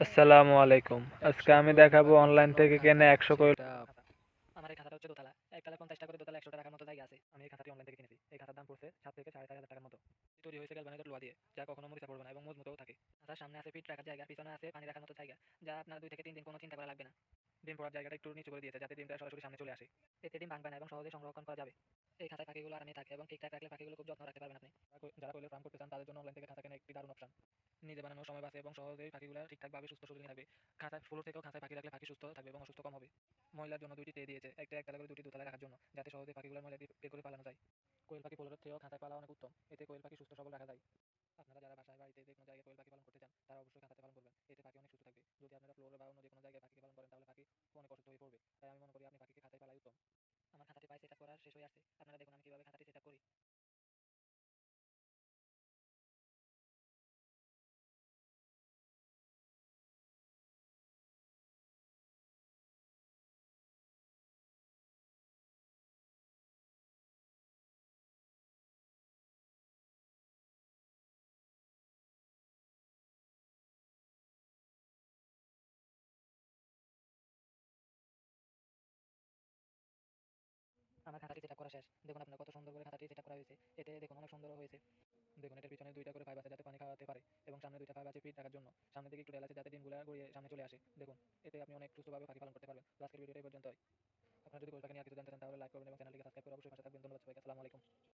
আসসালামু আলাইকুম। আজকে আমি দেখাবো অনলাইন থেকে কেনা ১০০ কোয়েল খাতা। আমার এই খাতাটা হচ্ছে দোতলা। একতলায় ৫০ টাকা করে, দোতলায় ১০০ টা রাখার মতো জায়গা আছে। আমি এই খাতাটি অনলাইন থেকে কিনেছি। এই খাতার দাম পড়ছে ৭ থেকে ৪,৫০০ টাকার মতো। তৈরি হয়েছে গ্যালভানাইজড লোহা দিয়ে, যা কখনো মরিচা পড়বে না এবং মজবুতও থাকে। খাতার সামনে আছে ফিট রাখার জায়গা, পিছনে আছে পানি রাখার মতো জায়গা, যা আপনার ২ থেকে ৩ দিন কোনো চিন্তা করা লাগবে না। ডিম পড়ার জায়গাটা একটু নিচু করে দিয়েছে, যাতে ডিমটা সরাসরি সামনে চলে আসে। এতে ডিম ভাঙবে না এবং সহজেই সংরক্ষণ করা যাবে। এই খাতায় পাখিগুলো আরামে থাকে এবং ঠিকঠাক রাখলে পাখিগুলো খুব যত্ন রাখতে পারবেন আপনি। যারা কোয়েলের ফার্ম করতে চান তাদের জন্য অনলাইন থেকে খাতা কেনা একটি দারুণ অপশন। নিজে বানানোর সময় বাঁচে এবং সহজেই পাখিগুলো ঠিকঠাকভাবে সুস্থ সবল থাকবে। খাঁচা ফ্লোর থেকেও খাঁচায় পাখি রাখলে পাখি সুস্থ থাকবে এবং অসুস্থ কম হবে। ময়লার জন্য ২টি ট্রে দিয়েছে, একটা একতলা করে, ২টি দোতলায় রাখার জন্য, যাতে সহজে পাখিগুলোর ময়লা বের করে পালানো যায়। কোয়েল পাখি পোলারের চেয়েও খাঁচায় পালা অনেক উত্তম। এতে কোয়েল পাখি সুস্থ সবল রাখা যায়। আপনারা যারা বাসায় বাড়িতে যে কোনো জায়গায় কোয়েল পাখি পালন করতে চান, তারা অবশ্যই খাঁচাতে পালন করবেন। এতে পাখি অনেক সুস্থ থাকবে। যদি আপনারা ফ্লোরে বা অন্য যে কোনো জায়গায় পাখিকে পালন করেন, তাহলে পাখি অনেক অসুস্থ হয়ে পড়বে। তাই আমি মনে করি আপনি পাখিকে খাঁচায় পালাই উত্তম। আমার খাঁচাটি প্রায় সেট আপ করা শেষ হয়ে আসছে। আপনারা দেখুন আমি কিভাবে খাঁচাটি সেট আপ করি। আমার খাঁচাটি সেট আপ করা শেষ। দেখুন আপনার কত সুন্দর করে খাঁচাটি সেট আপ করা হয়েছে। এতে দেখুন অনেক সুন্দরও হয়েছে। দেখুন এটার পিছনে ২টা করে পাইপ আছে, যাতে পানি খাওয়াতে পারে, এবং সামনে ২টা পাইপ আছে ফিট রাখার জন্য। সামনের দিকে একটু ডেল আছে, যাতে ডিমগুলা গড়িয়ে সামনে চলে আসে। দেখুন এতে আপনি অনেক সুস্থভাবে পাখি পালন করতে পারবেন। তো আজকের ভিডিওটা এই পর্যন্তই। আপনারা যদি কোয়েল পাখি নিয়ে আর কিছু জানতে চান, তাহলে লাইক করবেন এবং চ্যানেলটিকে সাবস্ক্রাইব করে অবশ্যই পাশে থাকবেন। ধন্যবাদ সবাইকে। আসসালামু আলাইকুম।